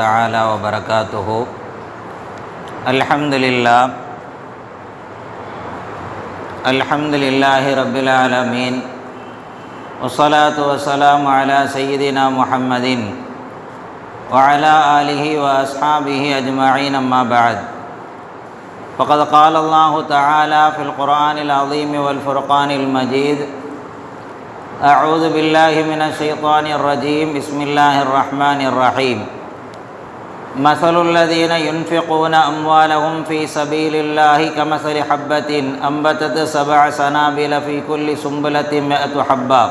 تعالى وبركاته. الحمد لله رب العالمين، والصلاة والسلام على سيدنا محمد وعلى آله وأصحابه أجمعين، أما بعد. فقد قال الله تعالى في القرآن العظيم والفرقان المجيد: أعوذ بالله من الشيطان الرجيم، بسم الله الرحمن الرحيم. مثل الذين ينفقون أموالهم في سبيل الله كمثل حبة أنبتت 7 سنابل في كل سنبلة 100 حبة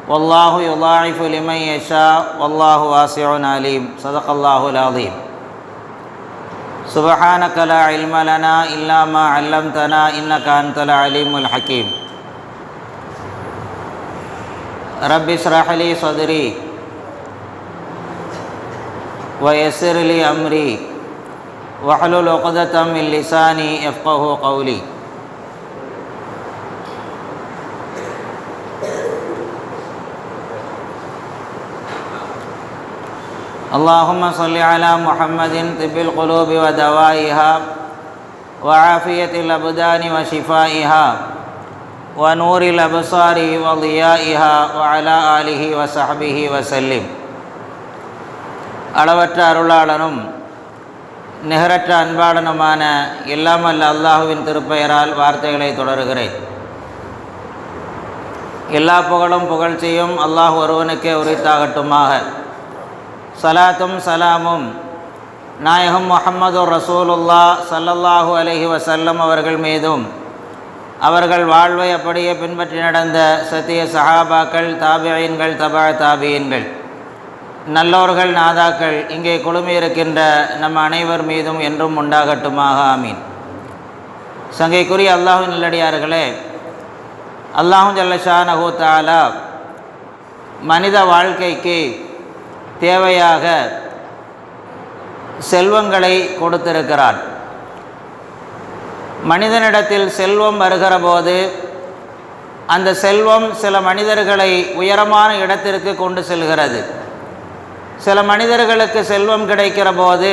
والله يضاعف لمن يشاء والله واسع عليم. صدق الله العظيم. سبحانك لا علم لنا إلا ما علمتنا إنك أنت العليم الحكيم. رب اشرح لي صدري ويسر لي أمري واحلل عقدة من لساني يفقهوا قولي. اللهم صل على محمد طب القلوب ودوائها وعافية الأبدان وشفائها ونور الأبصار وضيائها وعلى آله وصحبه وسلم. அளவற்ற அருளாளனும் நிகரற்ற அன்பாளனுமான எல்லாம் அல்ல அல்லாஹுவின் திருப்பெயரால் வார்த்தைகளை தொடருகிறேன். எல்லா புகழும் புகழ்ச்சியும் அல்லாஹ் ஒருவனுக்கே உரித்தாகட்டுமாக. சலாத்தும் சலாமும் நாயகம் முஹம்மது ரசூலுல்லாஹ் ஸல்லல்லாஹு அலைஹி வஸல்லம் அவர்கள் மீதும், அவர்கள் வாழ்வை அப்படியே பின்பற்றி நடந்த சத்திய சஹாபாக்கள், தாபியீன்கள், தபா தாபியீன்கள், நல்லோர்கள், நாதாக்கள் இங்கே குழுமியிருக்கின்ற நம் அனைவர் மீதும் என்றும் உண்டாகட்டுமாக. ஆமீன். சங்கைக்குரிய அல்லாஹ்வின் நல்லடியார்களே, அல்லாஹு ஜல்ல ஷானஹு தஆலா மனித வாழ்க்கைக்கு தேவையாக செல்வங்களை கொடுத்திருக்கிறார். மனிதனிடத்தில் செல்வம் வருகிற போது அந்த செல்வம் சில மனிதர்களை உயரமான இடத்திற்கு கொண்டு செல்கிறது. சில மனிதர்களுக்கு செல்வம் கிடைக்கிற போது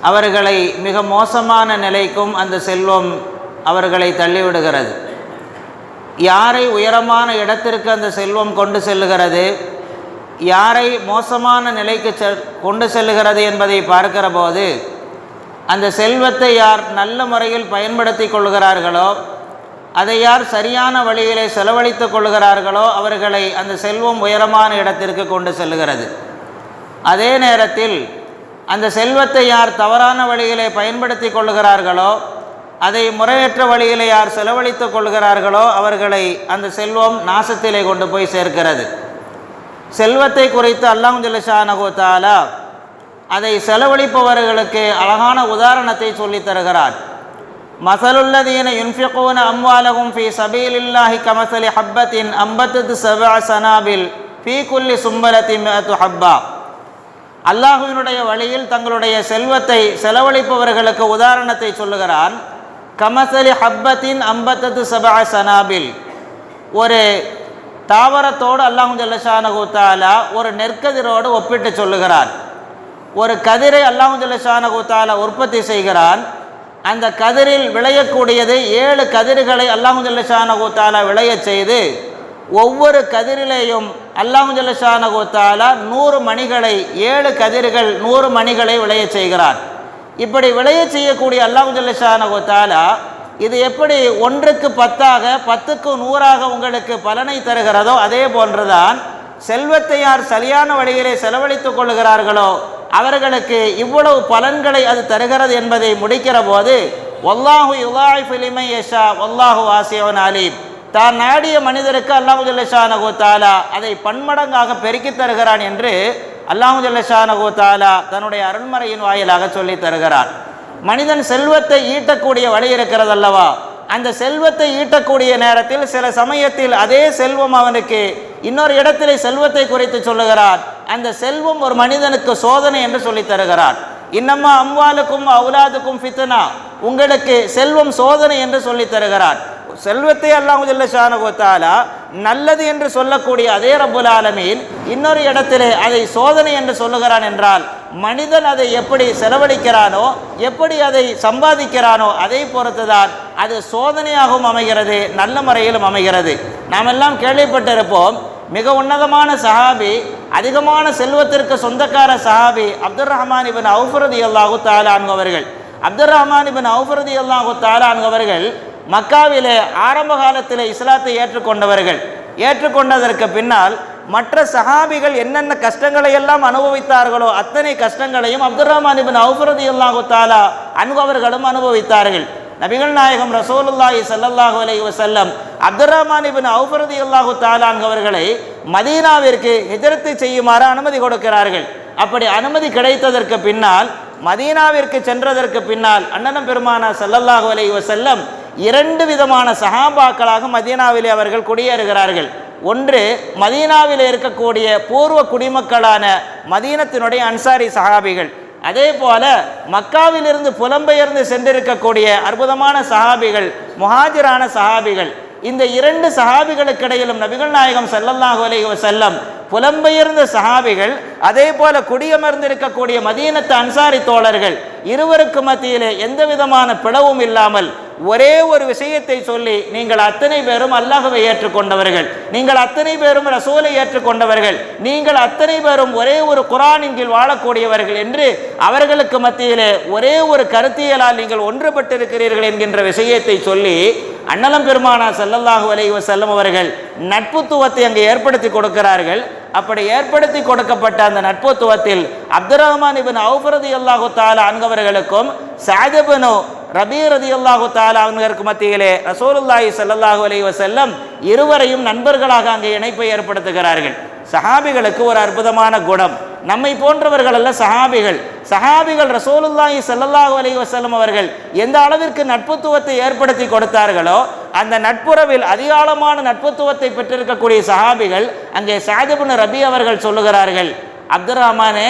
அவர்களை மிக மோசமான நிலைக்கும் அந்த செல்வம் அவர்களை தள்ளிவிடுகிறது. யாரை உயரமான இடத்திற்கு அந்த செல்வம் கொண்டு செல்லுகிறது, யாரை மோசமான நிலைக்கு கொண்டு செல்லுகிறது என்பதை பார்க்கிற போது அந்த செல்வத்தை யார் நல்ல முறையில் பயன்படுத்தி கொள்கிறார்களோ, அதை யார் சரியான வழியிலே செலவழித்து கொள்கிறார்களோ அவர்களை அந்த செல்வம் உயரமான இடத்திற்கு கொண்டு செல்லுகிறது. அதே நேரத்தில் அந்த செல்வத்தை யார் தவறான வழியிலே பயன்படுத்தி கொள்கிறார்களோ, அதை முறையற்ற வழியிலே யார் செலவழித்து கொள்கிறார்களோ அவர்களை அந்த செல்வம் நாசத்திலே கொண்டு போய் சேர்க்கிறது. செல்வத்தை குறித்து அல்லாஹ் ஜல்ல ஷானஹு தஆலா அதை செலவழிப்பவர்களுக்கு அழகான உதாரணத்தை சொல்லித் தருகிறார். மஸலுல்லதீன யுன்ஃபிகூன அம்வாலஹும் ஃபீ ஸபீலில்லாஹி கமஸலி ஹப்பத்தின் அம்பத்தத் 7 சனாபில் ஃபீ குல்லி சும்பலத்தின் 100 ஹப்பா. அல்லாஹ்வினுடைய வழியில் தங்களுடைய செல்வத்தை செலவழிப்பவர்களுக்கு உதாரணத்தை சொல்லுகிறான். கமஸலி ஹப்பத்தின் அம்பத்தத் 7 சனாபில், ஒரு தாவரத்தோடு அல்லாஹ் ஜல்ல ஷானஹு தஆலா ஒரு நெற்கதிரோடு ஒப்பிட்டு சொல்லுகிறார். ஒரு கதிரை அல்லாஹ் ஜல்ல ஷானஹு தஆலா உற்பத்தி செய்கிறான். அந்த கதிரில் விளையக்கூடியது 7 கதிர்களை அல்லாஹ் ஜல்ல ஷானஹு தஆலா விளையச் செய்து ஒவ்வொரு கதிரிலேயும் அல்லாஹ் ஜல்ல ஷானஹு தஆலா 100 மணிகளை, 7 கதிர்கள் 100 மணிகளை விளையச் செய்கிறார். இப்படி விளையச் செய்யக்கூடிய அல்லாஹ் ஜல்ல ஷானஹு தஆலா இது எப்படி 1க்கு 10ஆக 10க்கு 100ஆக உங்களுக்கு பலனை தருகிறதோ அதே போன்றுதான் செல்வத்தை யார் சரியான வழியிலே செலவழித்துக் கொள்கிறார்களோ அவர்களுக்கு இவ்வளவு பலன்களை அது தருகிறது என்பதை முடிக்கிற போது வல்லாஹு யுதாயிஃபு லிமன் யஷா வல்லாஹு வாசிஉன் அலீம். தான் நாடிய மனிதருக்கு அல்லாஹ் ஜல்ல ஷானஹு தஆலா அதை பன்மடங்காக பெருக்கி தருகிறான் என்று அல்லாஹ் ஜல்ல ஷானஹு தஆலா தன்னுடைய அருள்மறையின் வாயிலாக சொல்லி தருகிறார். மனிதன் செல்வத்தை ஈட்டக்கூடிய வழி இருக்கிறது அல்லவா, அந்த செல்வத்தை ஈட்டக்கூடிய நேரத்தில் சில சமயத்தில் அதே செல்வம் அவனுக்கு இன்னொரு இடத்திலே செல்வத்தை குறித்து சொல்லுகிறார். அந்த செல்வம் ஒரு மனிதனுக்கு சோதனை என்று சொல்லி தருகிறார். இன்னமா அம்வாலுக்கும் அவுலாதுக்கும் ஃபித்னா, உங்களுக்கு செல்வம் சோதனை என்று சொல்லி தருகிறார். செல்வத்தை அல்லாஹ் ஜல்ல ஷானஹு வ தஆலா நல்லது என்று சொல்லக்கூடிய அதே ரப்புல் ஆலமீன் இன்னொரு இடத்திலே அதை சோதனை என்று சொல்லுகிறான் என்றால், மனிதன் அதை எப்படி செலவழிக்கிறானோ, எப்படி அதை சம்பாதிக்கிறானோ அதை பொறுத்துதான் அது சோதனையாகவும் அமைகிறது, நல்ல முறையிலும் அமைகிறது. நாம் எல்லாம் கேள்விப்பட்டிருப்போம், மிக உன்னதமான சஹாபி, அதிகமான செல்வத்திற்கு சொந்தக்கார சஹாபி அப்துர் ரஹ்மான் இப்னு அவுஃப் ரலியல்லாஹு தஆலா அன்ஹு அவர்கள். அப்துர் ரஹ்மான் இப்னு அவுஃப் ரலியல்லாஹு தஆலா அன்ஹு அவர்கள் மக்காவிலே ஆரம்ப காலத்தில் இஸ்லாத்தை ஏற்றுக்கொண்டவர்கள். ஏற்றுக்கொண்டதற்கு பின்னால் மற்ற சஹாபிகள் என்னென்ன கஷ்டங்களை எல்லாம் அனுபவித்தார்களோ அத்தனை கஷ்டங்களையும் அப்துர் ரஹ்மான் இப்னு அவுஃப் ரலியல்லாஹு தஆலா அன்ஹு அவர்களும் அனுபவித்தார்கள். நபிகள் நாயகம் ரசூலுல்லாஹி ஸல்லல்லாஹு அலைஹி வஸல்லம் அப்துர் ரஹ்மான் இப்னு அவுஃப் ரலியல்லாஹு தஆலா அன்ஹு அவர்களை மதீனாவிற்கு ஹிஜ்ரத் செய்யுமாறு அனுமதி கொடுக்கிறார்கள். அப்படி அனுமதி கிடைத்ததற்கு பின்னால், மதீனாவிற்கு சென்றதற்கு பின்னால் அண்ணனம் பெருமானா ஸல்லல்லாஹு அலைஹி வஸல்லம் 2 விதமான சஹாபாக்களாக மதீனாவிலே அவர்கள் குடியேறுகிறார்கள். ஒன்று, மதீனாவிலே இருக்கக்கூடிய பூர்வ குடிமக்களான மதீனத்தினுடைய அன்சாரி சஹாபிகள். அதே போல மக்காவிலிருந்து புலம்பெயர்ந்து சென்றிருக்கக்கூடிய அற்புதமான சஹாபிகள், முஹாஜிரான சஹாபிகள். இந்த 2 சஹாபிகளுக்கு இடையிலும் நபிகள் நாயகம் ஸல்லல்லாஹு அலைஹி வஸல்லம் புலம்பெயர்ந்த சஹாபிகள், அதே போல குடியமர்ந்திருக்கக்கூடிய மதீனத்து அன்சாரி தோழர்கள் இருவருக்கு மத்தியிலே எந்த விதமான பிளவும் இல்லாமல் ஒரே ஒரு விஷயத்தை சொல்லி, நீங்கள் அத்தனை பேரும் அல்லாஹ்வை ஏற்றுக்கொண்டவர்கள், நீங்கள் அத்தனை பேரும் ரசூலை ஏற்றுக்கொண்டவர்கள், நீங்கள் அத்தனை பேரும் ஒரே ஒரு குர்ஆனின் கீழ் வாழக்கூடியவர்கள் என்று அவர்களுக்கு மத்தியிலே ஒரே ஒரு கருத்தியலால் நீங்கள் ஒன்றுபட்டிருக்கிறீர்கள் என்கின்ற விஷயத்தை சொல்லி அண்ணலம் பெருமானா ஸல்லல்லாஹு அலைஹி வஸல்லம் அவர்கள் நட்புத்துவத்தை அங்கே ஏற்படுத்தி கொடுக்கிறார்கள். அப்படி ஏற்படுத்தி கொடுக்கப்பட்ட அந்த நட்புத்துவத்தில் அப்துர் ரஹ்மான் இப்னு அவுஃப் ரலியல்லாஹு தஆலா அன்ஹு அவர்களுக்கும் சஅத் இப்னு ரபீ ரலியல்லாஹு தஆலா அன்ஹுவிற்கு மத்தியிலே ரசூலுல்லாஹி ஸல்லல்லாஹு அலைஹி வஸல்லம் இருவரையும் நண்பர்களாக அங்கே இணைப்பை ஏற்படுத்துகிறார்கள். சஹாபிகளுக்கு ஒரு அற்புதமான குணம், நம்மை போன்றவர்கள் அல்ல சஹாபிகள். சஹாபிகள் ரசூலுல்லாஹி ஸல்லல்லாஹு அலைஹி வஸல்லம் அவர்கள் எந்த அளவிற்கு நட்புத்துவத்தை ஏற்படுத்தி கொடுத்தார்களோ அந்த நட்புறவில் அதிகாலமான நட்புத்துவத்தை பெற்றிருக்கக்கூடிய சஹாபிகள் அங்கே சஅத் இப்னு ரபீ அவர்கள் சொல்லுகிறார்கள், அப்துர் ரஹ்மானே,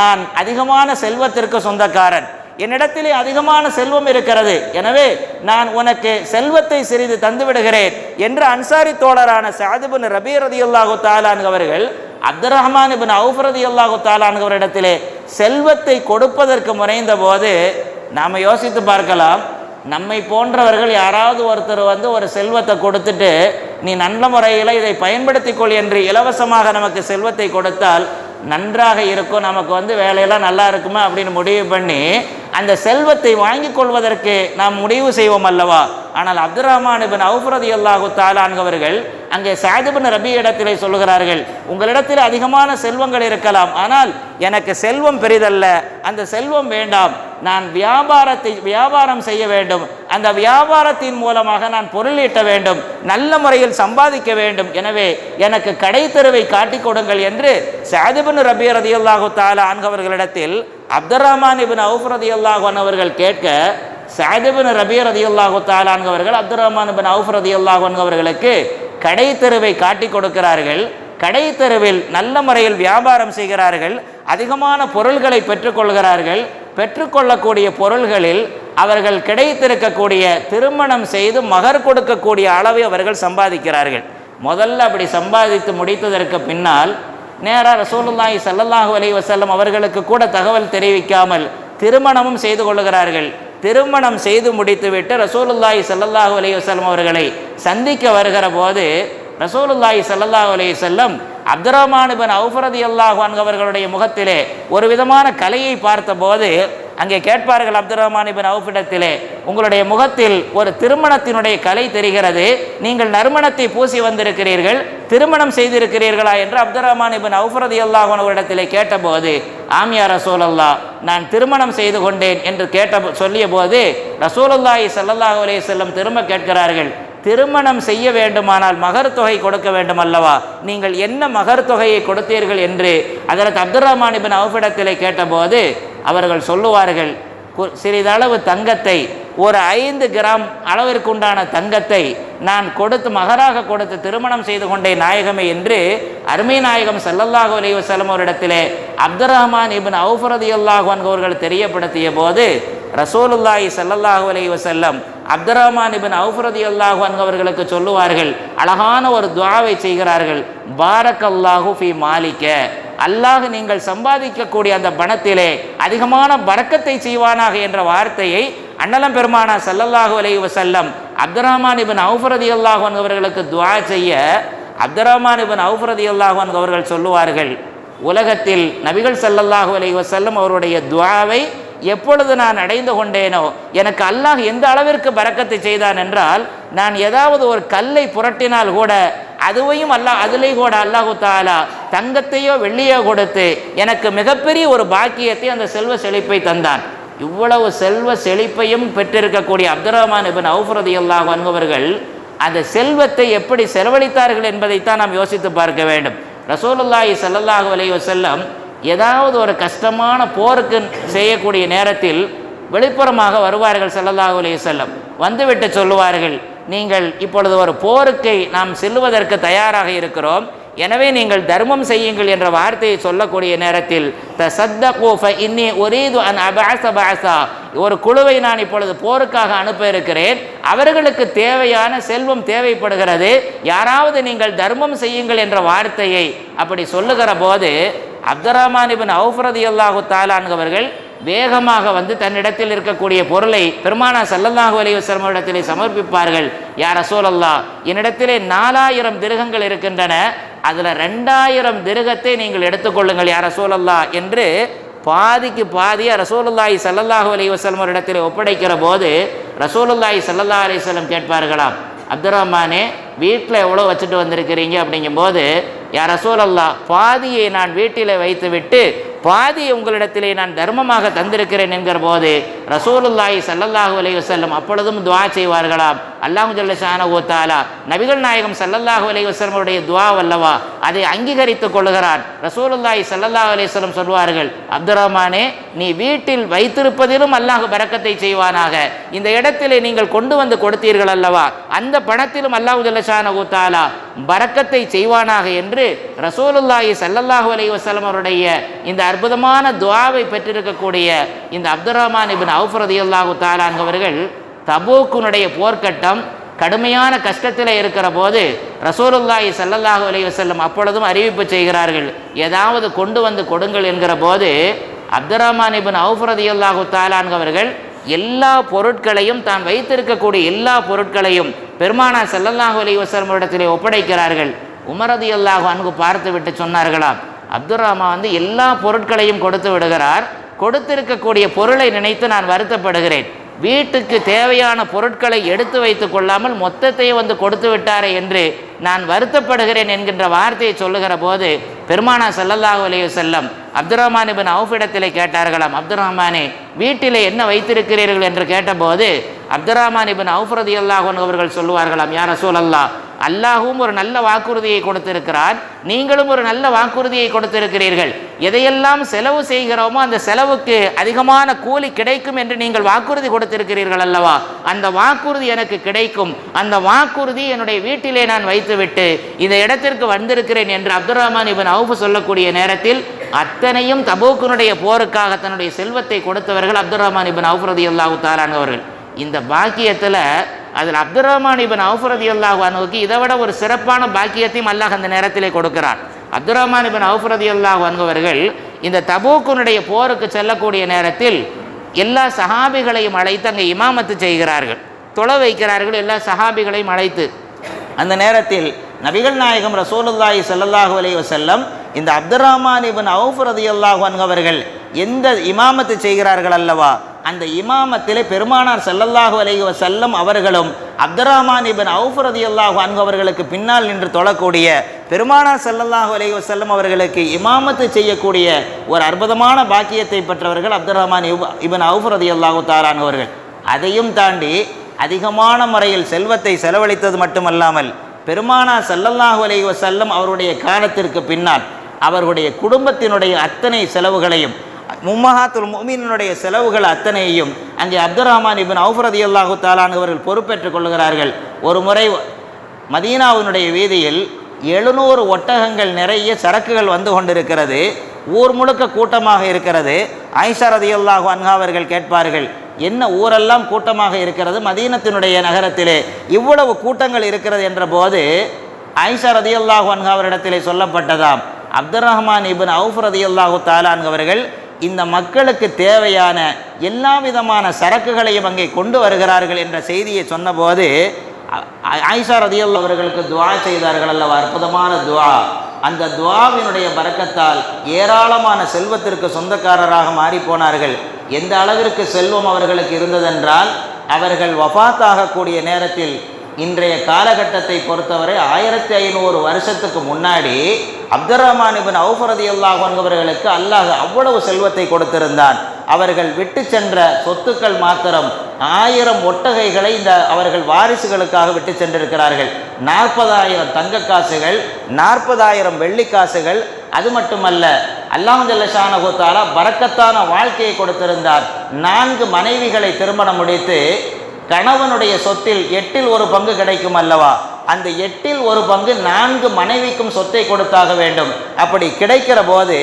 நான் அதிகமான செல்வத்திற்கு சொந்தக்காரன், என்னிடத்திலே அதிகமான செல்வம் இருக்கிறது, எனவே நான் உனக்கு செல்வத்தை சிறிது தந்து விடுகிறேன் என்று அன்சாரி தோழரான சஅத் இப்னு ரபீ ரலியல்லாஹு தஆலா அன்ஹு அவர்கள் அப்துர் ரஹ்மான் இப்னு அவுஃப் ரலியல்லாஹு தஆலா அன்ஹு அவரிடத்திலே செல்வத்தை கொடுப்பதற்கு முனைந்த போது நாம் யோசித்து பார்க்கலாம், நம்மை போன்றவர்கள் யாராவது ஒருத்தர் ஒரு செல்வத்தை கொடுத்துட்டு நீ நல்ல முறையில் இதை பயன்படுத்திக்கொள் என்று இலவசமாக நமக்கு செல்வத்தை கொடுத்தால் நன்றாக இருக்கும், நமக்கு வேலையெல்லாம் நல்லா இருக்குமா அப்படின்னு முடிவு பண்ணி அந்த செல்வத்தை வாங்கி கொள்வதற்கு நாம் முடிவு செய்வோம் அல்லவா. ஆனால் அப்துர் ரஹ்மான் இப்னு அவுஃப் ரலியல்லாஹு தஆலா அன்ஹு அவர்கள் அங்கே சஅத் இப்னு ரபீ இடத்திலே சொல்லுகிறார்கள், உங்களிடத்தில் அதிகமான செல்வங்கள் இருக்கலாம், ஆனால் எனக்கு செல்வம் பெரிதல்ல, அந்த செல்வம் வேண்டாம், நான் வியாபாரம் செய்ய வேண்டும், அந்த வியாபாரத்தின் மூலமாக நான் பொருள் ஈட்ட வேண்டும், நல்ல முறையில் சம்பாதிக்க வேண்டும், எனவே எனக்கு கடை தெருவை காட்டிக் கொடுங்கள் என்று சஅத் இப்னு ரபீ ரலியல்லாஹு தஆலா அன்ஹு அவர்களிடத்தில் அப்துர் ரஹ்மான் இப்னு அவுஃப் ரலியல்லாஹு அன்ஹு அவர்கள் கேட்க, சஅத் இப்னு ரபீ ரலியல்லாஹு தஆலா அன்ஹு அவர்கள் அப்துர் ரஹ்மான் இப்னு அவுஃப் ரலியல்லாஹு அன்ஹு அவர்களுக்கு கடை தெருவை காட்டி கொடுக்கிறார்கள். கடை தெருவில் நல்ல முறையில் வியாபாரம் செய்கிறார்கள், அதிகமான பொருள்களை பெற்றுக்கொள்கிறார்கள். பெற்றுக்கொள்ளக்கூடிய பொருள்களில் அவர்கள் கிடைத்திருக்கக்கூடிய திருமணம் செய்து மகர் கொடுக்கக்கூடிய அளவை அவர்கள் சம்பாதிக்கிறார்கள். முதல்ல அப்படி சம்பாதித்து முடித்ததற்கு பின்னால் நேராக ரசூலுல்லாஹி ஸல்லல்லாஹு அலைஹி வஸல்லம் அவர்களுக்கு கூட தகவல் தெரிவிக்காமல் திருமணமும் செய்து கொள்கிறார்கள். திருமணம் செய்து முடித்துவிட்டு ரசூலுல்லாஹி ஸல்லல்லாஹு அலைஹி வஸல்லம் அவர்களை சந்திக்க வருகிற போது ரசூலுல்லாஹி ஸல்லல்லாஹு அலைஹி வஸல்லம் அப்துர் ரஹ்மான் இப்னு அவுஃப் ரலியல்லாஹு அன்ஹு அவர்களுடைய முகத்திலே ஒரு விதமான கலையை பார்த்தபோது அங்கே கேட்பார்கள் அப்துர் ரஹ்மான் இப்னு அவுஃப் இடத்திலே, உங்களுடைய முகத்தில் ஒரு திருமணத்தினுடைய கலை தெரிகிறது, நீங்கள் நறுமணத்தை பூசி வந்திருக்கிறீர்கள், திருமணம் செய்திருக்கிறீர்களா என்று அப்துர் ரஹ்மான் இப்னு அவுஃப் ரலியல்லாஹு அன்ஹு இடத்திலே கேட்டபோது, ஆம் யா ரசூலல்லாஹ், நான் திருமணம் செய்து கொண்டேன் என்று சொல்லிய போது ரசூலுல்லாஹி ஸல்லல்லாஹு அலைஹி வஸல்லம் திரும்ப கேட்கிறார்கள், திருமணம் செய்ய வேண்டுமானால் மகர் தொகை கொடுக்க வேண்டும் அல்லவா, நீங்கள் என்ன மகர் தொகையை கொடுத்தீர்கள் என்று அதற்கு அப்துர் ரஹ்மான் இப்னு அவுஃப் இடத்திலே கேட்டபோது அவர்கள் சொல்லுவார்கள், சிறிதளவு தங்கத்தை, ஒரு 5 கிராம் அளவிற்குண்டான தங்கத்தை நான் கொடுத்து மகராக கொடுத்து திருமணம் செய்து கொண்டேன் நாயகமே என்று அருமை நாயகம் ஸல்லல்லாஹு அலைஹி வஸல்லம் அவரிடத்திலே அப்துர் ரஹ்மான் இப்னு அவுஃப் ரலியல்லாஹு அன்ஹு அவர்கள் தெரியப்படுத்திய போது ரசூலுல்லாஹி ஸல்லல்லாஹு அலைஹி வஸல்லம் அப்துர்ரஹ்மான் இப்னு அவ்ஃப் ரலியல்லாஹு அன்ஹு அவர்களுக்கு சொல்லுவார்கள், அழகான ஒரு துஆவை செய்கிறார்கள். பாரக்கல்லாஹு ஃபீ மாலிக, அல்லாஹ் நீங்கள் சம்பாதிக்கக்கூடிய அந்த பணத்திலே அதிகமான பரக்கத்தை செய்வானாக என்ற வார்த்தையை அண்ணலம் பெருமானா ஸல்லல்லாஹு அலைஹி வஸல்லம் அப்துர்ரஹ்மான் இப்னு அவ்ஃப் ரலியல்லாஹு அன்ஹு அவர்களுக்கு துஆ செய்ய, அப்துர்ரஹ்மான் இப்னு அவ்ஃப் ரலியல்லாஹு அன்ஹு அவர்கள் சொல்லுவார்கள், உலகத்தில் நபிகள் ஸல்லல்லாஹு அலைஹி வஸல்லம் அவருடைய துஆவை எப்பொழுது நான் அடைந்து கொண்டேனோ எனக்கு அல்லாஹ் எந்த அளவிற்கு பரக்கத்தை செய்தான் என்றால், நான் ஏதாவது ஒரு கல்லை புரட்டினால் கூட அதுவையும் அதிலே கூட அல்லாஹு தஆலா தங்கத்தையோ வெள்ளியோ கொடுத்து எனக்கு மிகப்பெரிய ஒரு பாக்கியத்தை, அந்த செல்வ செழிப்பை தந்தான். இவ்வளவு செல்வ செழிப்பையும் பெற்றிருக்கக்கூடிய அப்துர்ரஹ்மான் இப்னு அவ்ஃப் ரலியல்லாஹு அன்ஹு அவர்கள் அந்த செல்வத்தை எப்படி செலவழித்தார்கள் என்பதைத்தான் நாம் யோசித்து பார்க்க வேண்டும். ரசூலுல்லாஹி ஸல்லல்லாஹு அலைஹி வஸல்லம் ஏதாவது ஒரு கஷ்டமான போருக்கு செய்யக்கூடிய நேரத்தில் வெளிப்புறமாக வருவார்கள். ஸல்லல்லாஹு அலைஹி வஸல்லம் வந்துவிட்டு சொல்லுவார்கள், நீங்கள் இப்பொழுது ஒரு போருக்கு நாம் செல்வதற்கு தயாராக இருக்கிறோம், எனவே நீங்கள் தர்மம் செய்யுங்கள் என்ற வார்த்தையை சொல்லக்கூடிய நேரத்தில் தஸத்தகு ஃபஇன்னி உரீது அன் அபஅஸ பஅஸா, ஒரு குழுவை நான் இப்பொழுது போருக்காக அனுப்ப இருக்கிறேன், அவர்களுக்கு தேவையான செல்வம் தேவைப்படுகிறது, யாராவது நீங்கள் தர்மம் செய்யுங்கள் என்ற வார்த்தையை அப்படி சொல்லுகிற போது அப்துர்ரஹ்மான் இப்னு அவ்ஃப் ரலியல்லாஹு தஆலா அன்ஹு அவர்கள் வேகமாக வந்து தன்னிடத்தில் இருக்கக்கூடிய பொருளை பெருமானா ஸல்லல்லாஹு அலைஹி வஸல்லம் இடத்திலே சமர்ப்பிப்பார்கள். யா ரசூலல்லாஹ், என்னிடத்திலே 4000 திர்ஹங்கள் இருக்கின்றன, அதில் 2000 திர்ஹத்தை நீங்கள் எடுத்துக்கொள்ளுங்கள் யா ரசூலல்லாஹ் என்று பாதிக்கு பாதியை ரசூலுல்லாஹி ஸல்லல்லாஹு அலைஹி வஸல்லம் இடத்திலே ஒப்படைக்கிற போது ரசூலுல்லாஹி ஸல்லல்லாஹு அலைஹி வஸல்லம் கேட்பார்களாம், அப்துர்ரஹ்மானே வீட்டில் எவ்வளோ வச்சுட்டு வந்திருக்கிறீங்க அப்படிங்கும்போது, யா ரசூலல்லாஹ், பாதியை நான் வீட்டில் வைத்துவிட்டு பாதியை உங்களிடத்திலே நான் தர்மமாக தந்திருக்கிறேன் என்கிற போது ரசூலுல்லாஹி ஸல்லல்லாஹு அலைஹி வஸல்லம் அப்பொழுதும் துஆ செய்வார்களாம். அல்லாஹ் ஜல்ல ஷானஹு வ தஆலா நபிகள் நாயகம் ஸல்லல்லாஹு அலைஹி வஸல்லமுடைய துஆ வல்லவா அதை அங்கீகரித்துக் கொள்கிறான். ரசூலுல்லாஹி ஸல்லல்லாஹு அலைஹி வஸல்லம் சொல்வார்கள், அப்துர்ரஹ்மானே, நீ வீட்டில் வைத்திருப்பதிலும் அல்லாஹ் பரக்கத்தை செய்வானாக, இந்த இடத்திலே நீங்கள் கொண்டு வந்து கொடுத்தீர்கள் அல்லவா, அந்த பணத்திலும் அல்லாஹ் ஜல்ல ஷானஹு வ தஆலா பரக்கத்தை செய்வானாக என்று ரசூலுல்லாஹி ஸல்லல்லாஹு அலைஹி வஸல்லம் அவருடைய இந்த அற்புதமான துஆவை பெற்றிருக்கக்கூடிய இந்த அப்துர்ரஹ்மான் இப்னு அவ்ஃப் ரலியல்லாஹு தஆலா அன்ஹு அவர்கள் தபூக்குனுடைய போர்க்கட்டம் கடுமையான கஷ்டத்தில் இருக்கிற போது ரசூலுல்லாஹி ஸல்லல்லாஹு அலைஹி வஸல்லம் அப்பொழுதும் அறிவிப்பு செய்கிறார்கள், ஏதாவது கொண்டு வந்து கொடுங்கள் என்கிற போது அப்துர்ரஹ்மான் இப்னு அவ்ஃப் ரலியல்லாஹு தஆலா அன்ஹு அவர்கள் எல்லா பொருட்களையும், தான் வைத்திருக்கக்கூடிய எல்லா பொருட்களையும் பெருமானா ஸல்லல்லாஹு அலைஹி வஸல்லம் இடத்திலே ஒப்படைக்கிறார்கள். உமர் ரலியல்லாஹு அன்ஹு பார்த்து விட்டு சொன்னார்களாம், அப்துர்ரஹ்மான் வந்து எல்லா பொருட்களையும் கொடுத்து விடுகிறார், கொடுத்திருக்கக்கூடிய பொருளை நினைத்து நான் வருத்தப்படுகிறேன், வீட்டுக்கு தேவையான பொருட்களை எடுத்து வைத்து கொள்ளாமல் மொத்தத்தை வந்து கொடுத்து விட்டாரே என்று நான் வருத்தப்படுகிறேன் என்கின்ற வார்த்தையை சொல்லுகிற போது பெருமானா ஸல்லல்லாஹு அலைஹி வஸல்லம் அப்துர்ரஹ்மான் இப்னு அவ்ஃப் இடத்திலே கேட்டார்களாம், அப்துர்ரஹ்மானே, வீட்டிலே என்ன வைத்திருக்கிறீர்கள் என்று கேட்டபோது அப்துர்ரஹ்மான் இப்னு அவ்ஃப் ரலியல்லாஹு அன்ஹு அவர்கள் சொல்லுவார்களாம், யா ரசூலல்லாஹ், அல்லாஹ்வும் ஒரு நல்ல வாக்குறுதியை கொடுத்திருக்கிறார், நீங்களும் ஒரு நல்ல வாக்குறுதியை கொடுத்திருக்கிறீர்கள், எதையெல்லாம் செலவு செய்கிறோமோ அந்த செலவுக்கு அதிகமான கூலி கிடைக்கும் என்று நீங்கள் வாக்குறுதி கொடுத்திருக்கிறீர்கள் அல்லவா, அந்த வாக்குறுதி எனக்கு கிடைக்கும், அந்த வாக்குறுதி என்னுடைய வீட்டிலே நான் வைத்துவிட்டு இந்த இடத்திற்கு வந்திருக்கிறேன் என்று அப்துர்ரஹ்மான் இப்னு அவ்ஃப் சொல்லக்கூடிய நேரத்தில் அத்தனையும் தபூக்குனுடைய போருக்காக தன்னுடைய செல்வத்தை கொடுத்தவர்கள் அப்துர்ரஹ்மான் இப்னு அவ்ஃப் ரலியல்லாஹு தஆலா அன்ஹு அவர்கள். இந்த பாக்கியத்தில் அதில் அப்துர்ரஹ்மான் இப்னு அவ்ஃப் ரலியல்லாஹு அன்ஹுவுக்கு இதை விட ஒரு சிறப்பான பாக்கியத்தையும் அல்லாஹ் அந்த நேரத்திலே கொடுக்கிறார். அப்துர்ரஹ்மான் இப்னு அவ்ஃப் ரலியல்லாஹு அன்ஹு அவர்கள் இந்த தபூக்குனுடைய போருக்கு செல்லக்கூடிய நேரத்தில் எல்லா சஹாபிகளையும் அழைத்து அங்கே இமாமத்து செய்கிறார்கள், தொழ வைக்கிறார்கள் எல்லா சஹாபிகளையும் அழைத்து. அந்த நேரத்தில் நபிகள் நாயகம் ரசூலுல்லாஹி ஸல்லல்லாஹு அலைஹி வஸல்லம் இந்த அப்துர்ரஹ்மான் இப்னு அவ்ஃப் ரலியல்லாஹு அன்ஹு அவர்கள் எந்த இமாமத்து செய்கிறார்கள் அல்லவா, அந்த இமாமத்திலே பெருமானார் ஸல்லல்லாஹு அலைஹி வஸல்லம் அவர்களும் அப்துர்ரஹ்மான் இப்னு அவ்ஃப் ரலியல்லாஹு அன்ஹு அவர்களுக்கு பின்னால் நின்று தொழக்கூடிய பெருமானார் ஸல்லல்லாஹு அலைஹி வஸல்லம் அவர்களுக்கு இமாமத்து செய்யக்கூடிய ஒரு அற்புதமான பாக்கியத்தை பெற்றவர்கள் அப்துர்ரஹ்மான் இப்னு அவ்ஃப் ரலியல்லாஹு தஆலா அன்ஹு அவர்கள். அதையும் தாண்டி அதிகமான முறையில் செல்வத்தை செலவழித்தது மட்டுமல்லாமல் பெருமானார் ஸல்லல்லாஹு அலைஹி வஸல்லம் அவருடைய காலத்திற்கு பின்னால் அவர்களுடைய குடும்பத்தினுடைய அத்தனை செலவுகளையும், மும்மஹாத்துல் முஃமினீனுடைய செலவுகள் அத்தனையையும் அங்கே அப்துர்ரஹ்மான் இப்னு அவ்ஃப் ரலியல்லாஹு தஆலா அவர்கள் பொறுப்பேற்றுக் கொள்கிறார்கள். ஒரு முறை மதீனாவினுடைய வீதியில் 700 ஒட்டகங்கள் நிறைய சரக்குகள் வந்து கொண்டிருக்கிறது. ஊர் முழுக்க கூட்டமாக இருக்கிறது. ஆயிஷா ரலியல்லாஹு அன்ஹா அவர்கள் கேட்பார்கள், என்ன ஊரெல்லாம் கூட்டமாக இருக்கிறது, மதீனத்தினுடைய நகரத்திலே இவ்வளவு கூட்டங்கள் இருக்கிறது என்ற போது ஆயிஷா ரலியல்லாஹு அன்ஹா அவரிடத்திலே சொல்லப்பட்டதாம், அப்துர் ரஹ்மான் இப்னு அவுஃப் ரலியல்லாஹு தஆலா அவர்கள் இந்த மக்களுக்கு தேவையான எல்லா விதமான சரக்குகளையும் அங்கே கொண்டு வருகிறார்கள் என்ற செய்தியை சொன்னபோது ஆயிஷா ரலியல்லாஹு அவர்களுக்கு துஆ செய்தார்கள் அல்லவா, அற்புதமான துஆ. அந்த துஆவினுடைய பரக்கத்தால் ஏராளமான செல்வத்திற்கு சொந்தக்காரராக மாறி போனார்கள். எந்த அளவிற்கு செல்வம் அவர்களுக்கு இருந்ததென்றால், அவர்கள் வஃபாத் ஆகக்கூடிய நேரத்தில் இன்றைய காலகட்டத்தை பொறுத்தவரை 1500 வருஷத்துக்கு முன்னாடி அப்துர் ரஹ்மான் இப்னு அவுஃப் ரலியல்லாஹு அன்ஹு அவர்களுக்கு அல்லாஹ் அவ்வளவு செல்வத்தை கொடுத்திருந்தான். அவர்கள் விட்டு சென்ற சொத்துக்கள் மாத்திரம் 1000 ஒட்டகைகளை இந்த அவர்கள் வாரிசுகளுக்காக விட்டு சென்றிருக்கிறார்கள். 40,000 தங்க காசுகள், 40,000 வெள்ளி காசுகள். அது மட்டுமல்ல, அல்லாஹ் ஜல்ல ஷானஹு தஆலா பரக்கத்தான வாழ்க்கையை கொடுத்திருந்தார். 4 மனைவிகளை திருமணம் முடித்து கணவனுடைய சொத்தில் 8ல் 1 பங்கு கிடைக்கும் அல்லவா, அந்த 8ல் 1 பங்கு 4 மனைவிக்கும் சொத்தை கொடுத்தாக வேண்டும். அப்படி கிடைக்கிற போது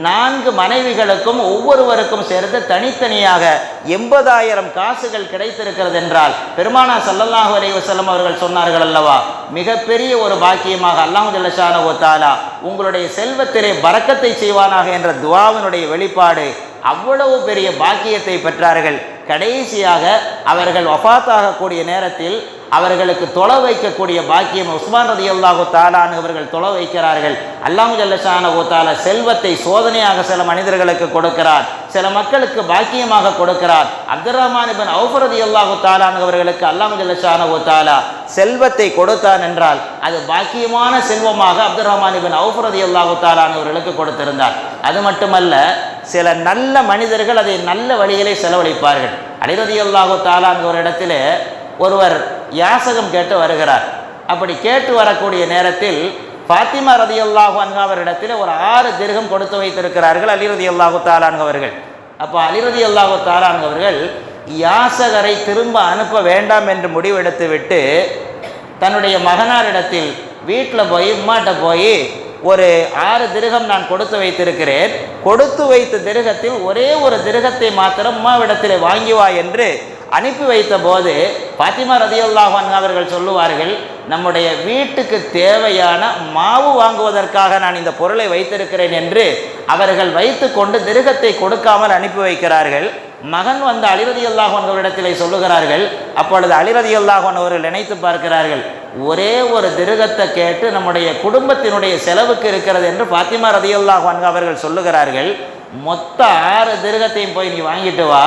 4 மனைவிகளுக்கும் ஒவ்வொருவருக்கும் சேர்ந்து தனித்தனியாக 80,000 காசுகள் கிடைத்திருக்கிறது என்றால், பெருமானார் ஸல்லல்லாஹு அலைஹி வஸல்லம் அவர்கள் சொன்னார்கள் அல்லவா, மிகப்பெரிய ஒரு பாக்கியமாக அல்லாஹ் ஜல்ல ஷானஹு தஆலா உங்களுடைய செல்வத்திலே பரக்கத்தை செய்வானாக என்ற துஆவினுடைய வெளிப்பாடு. அவ்வளவு பெரிய பாக்கியத்தை பெற்றார்கள். கடைசியாக அவர்கள் வஃபாத் ஆகக்கூடிய நேரத்தில் அவர்களுக்கு தொலை வைக்கக்கூடிய பாக்கியம் உஸ்மான் ரலியல்லாஹு தஆலா அவர்கள் தொலை வைக்கிறார்கள். அல்லாஹ் ஜல்ல ஷானஹு தஆலா செல்வத்தை சோதனையாக சில மனிதர்களுக்கு கொடுக்கிறார், சில மக்களுக்கு பாக்கியமாக கொடுக்கிறார். அப்துர் ரஹ்மான் இப்னு அவுஃப் ரலியல்லாஹு தஆலா அவர்களுக்கு அல்லாஹ் ஜல்ல ஷானஹு தஆலா செல்வத்தை கொடுத்தான் என்றால் அது பாக்கியமான செல்வமாக அப்துர் ரஹ்மான் இப்னு அவுஃப் ரலியல்லாஹு தஆலா அவர்களுக்கு கொடுத்திருந்தார். அது மட்டுமல்ல, சில நல்ல மனிதர்கள் அதை நல்ல வழியிலே செலவழிப்பார்கள். அலி ரலியல்லாஹு தஆலா ஒரு இடத்துல ஒருவர் யாசகம் கேட்டு வருகிறார். அப்படி கேட்டு வரக்கூடிய நேரத்தில் ஃபாத்திமா ரலியல்லாஹு அன்ஹா அவரிடத்தில் ஒரு 6 திர்ஹம் கொடுத்து வைத்திருக்கிறார்கள் அலி ரலியல்லாஹு தஆலா அவர்கள். அப்போ அலி ரலியல்லாஹு தஆலா அவர்கள் யாசகரை திரும்ப அனுப்ப வேண்டாம் என்று முடிவெடுத்து விட்டு தன்னுடைய மகனாரிடத்தில் வீட்டில் போய் உம்மாட்ட போய் ஒரு 6 திர்ஹம் நான் கொடுத்து வைத்திருக்கிறேன், கொடுத்து வைத்த திர்ஹத்தில் ஒரே ஒரு திர்ஹத்தை மாத்திரம் உம்மாவிடத்தில் வாங்கி வா என்று அனுப்பி வைத்த போது ஃபாத்திமா ரலியல்லாஹு அன்ஹா அவர்கள் சொல்லுவார்கள், நம்முடைய வீட்டுக்கு தேவையான மாவு வாங்குவதற்காக நான் இந்த பொருளை வைத்திருக்கிறேன் என்று அவர்கள் வைத்து கொண்டு திர்ஹத்தை கொடுக்காமல் அனுப்பி வைக்கிறார்கள். மகன் வந்து அலி ரலியல்லாஹு அன்ஹு இடத்திலே சொல்லுகிறார்கள். அப்பொழுது அலி ரலியல்லாஹு அன்ஹு அவர்கள் நினைத்து பார்க்கிறார்கள், ஒரே ஒரு திர்ஹத்தை கேட்டு நம்முடைய குடும்பத்தினுடைய செலவுக்கு இருக்கிறது என்று ஃபாத்திமா ரலியல்லாஹு அன்ஹா அவர்கள் சொல்லுகிறார்கள். மொத்த 6 திர்ஹத்தையும் போய் நீ வாங்கிட்டு வா.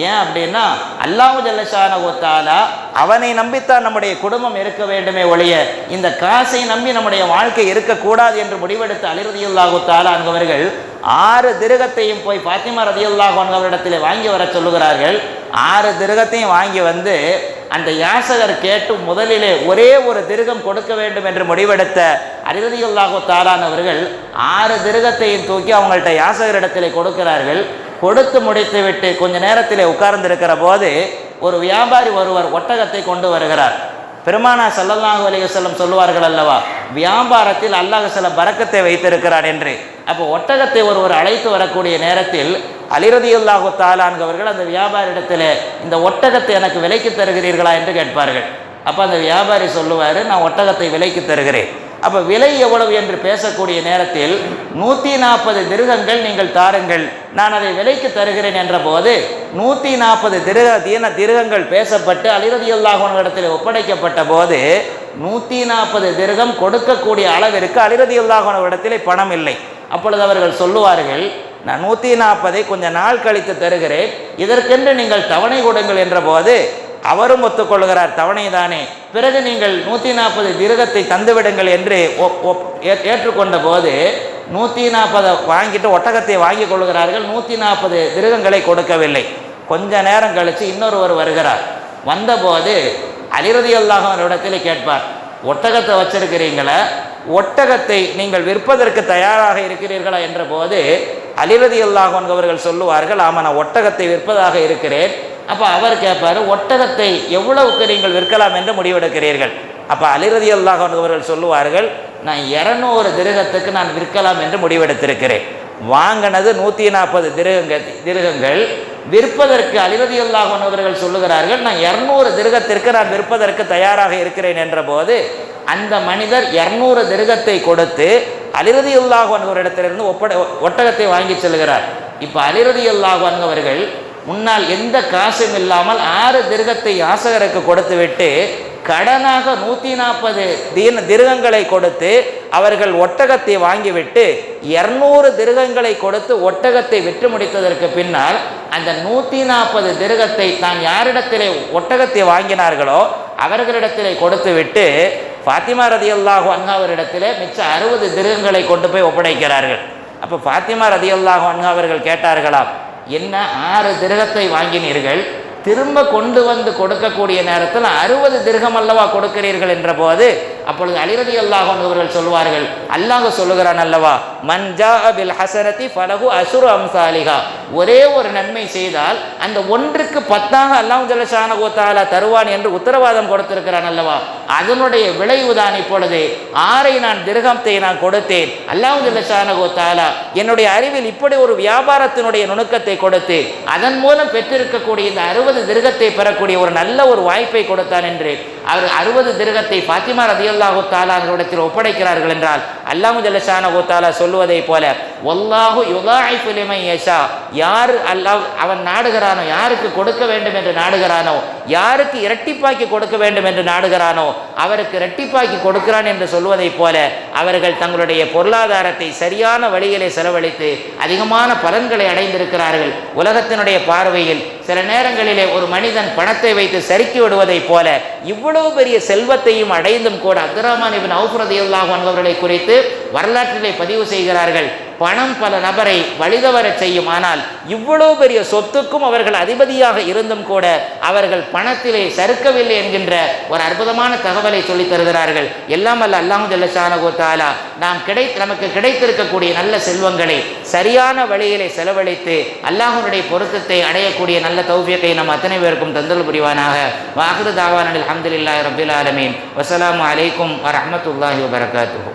ஏன் அப்படின்னா, அல்லாஹ் ஜல்ல ஷானஹு தஆலா அவனை நம்பித்தான் நம்முடைய குடும்பம் இருக்க வேண்டுமே ஒழிய இந்த காசை நம்பி நம்முடைய வாழ்க்கை இருக்கக்கூடாது என்று முடிவெடுத்த அலி ரலியல்லாஹு தஆலா அவர்கள் 6 திர்ஹத்தையும் போய் ஃபாத்திமா ரலியல்லாஹு அன்ஹா இடத்திலே வாங்கி வர சொல்லுகிறார்கள். 6 திர்ஹத்தையும் வாங்கி வந்து அந்த யாசகர் கேட்டு முதலிலே ஒரே ஒரு திர்ஹம் கொடுக்க வேண்டும் என்று முடிவெடுத்த அலி ரலியல்லாஹு தஆலா அவர்கள் 6 திர்ஹத்தையும் தூக்கி அவங்கள்ட்ட யாசகரிடத்திலே கொடுக்கிறார்கள். கொடுத்து முடித்து விட்டு கொஞ்ச நேரத்திலே உட்கார்ந்திருக்கிற போது ஒரு வியாபாரி ஒருவர் ஒட்டகத்தை கொண்டு வருகிறார். பெருமானார் ஸல்லல்லாஹு அலைஹி வஸல்லம் சொல்லுவார்கள் அல்லவா, வியாபாரத்தில் அல்லாஹ் சில பரக்கத்தை வைத்திருக்கிறார் என்று. அப்போ ஒட்டகத்தை ஒருவர் அழைத்து வரக்கூடிய நேரத்தில் அலி ரலியல்லாஹு தஆலா அவர்கள் அந்த வியாபாரியிடத்தில் இந்த ஒட்டகத்தை எனக்கு விலைக்கு தருகிறீர்களா என்று கேட்பார்கள். அப்போ அந்த வியாபாரி சொல்லுவார், நான் ஒட்டகத்தை விலைக்கு தருகிறேன். அப்போ விலை எவ்வளவு என்று பேசக்கூடிய நேரத்தில் 140 திர்ஹங்கள் நீங்கள் தாருங்கள், நான் அதை விலைக்கு தருகிறேன் என்ற போது 140 திர்ஹங்கள் பேசப்பட்டு அலி ரலியல்லாஹு அன்ஹு இடத்தில் ஒப்படைக்கப்பட்ட போது 140 திர்ஹம் கொடுக்கக்கூடிய அளவிற்கு அலி ரலியல்லாஹு அன்ஹு இடத்திலே பணம் இல்லை. அப்பொழுது அவர்கள் சொல்லுவார்கள், நான் 140 கொஞ்ச நாள் கழித்து தருகிறேன், இதற்கென்று நீங்கள் தவணை கொடுங்கள் என்ற போது அவரும் ஒத்துக்கொள்கிறார், தவணை தானே, பிறகு நீங்கள் 140 திர்ஹத்தை தந்துவிடுங்கள் என்று ஏற்றுக்கொண்ட போது 140 வாங்கிட்டு ஒட்டகத்தை வாங்கி கொள்கிறார்கள். 140 திர்ஹங்களை கொடுக்கவில்லை. கொஞ்ச நேரம் கழித்து இன்னொருவர் வருகிறார். வந்தபோது அலி ரலியல்லாஹு அன்ஹு இடத்தில் கேட்பார், ஒட்டகத்தை வச்சிருக்கிறீங்களா, ஒட்டகத்தை நீங்கள் விற்பதற்கு தயாராக இருக்கிறீர்களா என்ற போது அலி ரலியல்லாஹு அன்ஹு அவர்கள் சொல்லுவார்கள், ஆமாம் நான் ஒட்டகத்தை விற்பதாக இருக்கிறேன். அப்போ அவர் கேட்பார், ஒட்டகத்தை எவ்வளவுக்கு நீங்கள் விற்கலாம் என்று முடிவெடுக்கிறீர்கள்? அப்போ அலி ரலியல்லாஹு அன்ஹு அவர்கள் சொல்லுவார்கள், நான் 200 திர்ஹத்துக்கு நான் விற்கலாம் என்று முடிவெடுத்திருக்கிறேன். வாங்கினது 140 திருகங்கள். விற்பதற்கு அலி ரலியல்லாஹு அன்ஹு அவர்கள் சொல்லுகிறார்கள், நான் 200 திருகத்திற்கு நான் விற்பதற்கு தயாராக இருக்கிறேன் என்ற போது அந்த மனிதர் 200 திருகத்தை கொடுத்து அலி ரலியல்லாஹு அன்ஹு இடத்திலிருந்து ஒட்டகத்தை வாங்கி செல்கிறார். இப்போ அலி ரலியல்லாஹு அன்ஹு அவர்கள் முன்னால் எந்த காசும் இல்லாமல் 6 திருகத்தை யாசகருக்கு கொடுத்து விட்டு கடனாக 140 திருகங்களை கொடுத்து அவர்கள் ஒட்டகத்தை வாங்கிவிட்டு 200 திருகங்களை கொடுத்து ஒட்டகத்தை விற்று முடித்ததற்கு பின்னால் அந்த 140 திருகத்தை தான் யாரிடத்திலே ஒட்டகத்தை வாங்கினார்களோ அவர்களிடத்திலே கொடுத்து விட்டு ஃபாத்திமா ரலியல்லாஹு அன்ஹா அவரிடத்திலே மிச்ச 60 திருகங்களை கொண்டு போய் ஒப்படைக்கிறார்கள். அப்போ ஃபாத்திமா ரலியல்லாஹு அன்ஹா அவர்கள் கேட்டார்களாம், என்ன 6 திருகத்தை வாங்கினீர்கள், திரும்ப கொண்டு வந்து கொடுக்கக்கூடிய நேரத்தில் 60 திர்ஹம் அல்லவா கொடுக்கிறீர்கள் என்ற போது அப்பொழுது அலி ரலியல்லாஹு அன்ஹு அவர்கள் சொல்வார்கள், அல்லாஹ் சொல்லுகிறான் அல்லவா, மன் ஜாஅ பில் ஹஸனதி ஃபலஹு அஷ்ரு அம்சாலிஹா, ஒரே ஒரு நன்மை செய்தால் அந்த ஒன்றுக்கு 10ஆக அல்லாஹ் ஜல்ல ஷானஹு வ தஆலா தருவான் என்று உத்தரவாதம் கொடுத்திருக்கிறான் அல்லவா. அதனுடைய விளைவுதான் இப்பொழுது 6 திர்ஹத்தை நான் கொடுத்தேன். அல்லாஹ் ஜல்ல ஷானஹு வ தஆலா என்னுடைய அறிவில் இப்படி ஒரு வியாபாரத்தினுடைய நுணுக்கத்தை கொடுத்து அதன் மூலம் பெற்றிருக்கக்கூடிய இந்த 60 திர்ஹத்தை பெறக்கூடிய ஒரு நல்ல ஒரு வாய்ப்பை கொடுத்தான் என்று அவர் 60 திர்ஹத்தை ஃபாத்திமா ரலியல்லாஹு தஆலா அவர்களிடத்தில் ஒப்படைக்கிறார்கள் என்றால் அல்லாஹ் ஜல்ல ஷானஹு வ தஆலா சொல்வதை போல வல்லாஹு யுதாயிஃபு லிமன் யஷா, யார் அல்லாஹ் அவன் நாடுகிறானோ, யாருக்கு கொடுக்க வேண்டும் என்று நாடுகிறானோ, யாருக்கு இரட்டிப்பாக்கி கொடுக்க வேண்டும் என்று நாடுகிறானோ அவருக்கு இரட்டிப்பாக்கி கொடுக்கிறான் என்று சொல்வதை போல அவர்கள் தங்களுடைய பொருளாதாரத்தை சரியான வழியிலே செலவழித்து அதிகமான பலன்களை அடைந்திருக்கிறார்கள். உலகத்தினுடைய பார்வையில் சில நேரங்களிலே ஒரு மனிதன் பணத்தை வைத்து சறுக்கி விடுவதை போல இவ்வளவு பெரிய செல்வத்தையும் அடைந்தும் கூட அப்துர்ரஹ்மான் இப்னு அவ்ஃப் ரலியல்லாஹு அன்ஹு அவர்களை குறித்து வரலாற்றிலே பதிவு செய்கிறார்கள், பணம் பல நபரை வழிதவர செய்யும், ஆனால் இவ்வளவு பெரிய சொத்துக்கும் அவர்கள் அதிபதியாக இருந்தும் கூட அவர்கள் பணத்திலே சறுக்கவில்லை என்கின்ற ஒரு அற்புதமான தகவலை சொல்லித் தருகிறார்கள். எல்லாம் அல்ல அல்லாஹ் ஜல்ல ஷானஹு வ தஆலா நமக்கு கிடைத்திருக்கக்கூடிய நல்ல செல்வங்களை சரியான வழியிலே செலவழித்து அல்லாஹ்வுடைய பொருத்தத்தை அடையக்கூடிய நல்ல தௌஃபீகை நம் அத்தனை பேருக்கும் தந்தல் புரிவானாக. வ ஆகிரு தாவானா அல்ஹம்துலில்லாஹி ரப்பில் ஆலமீன். வஸ்ஸலாமு அலைக்கும் வ ரஹ்மத்துல்லாஹி வ பரகாத்துஹு.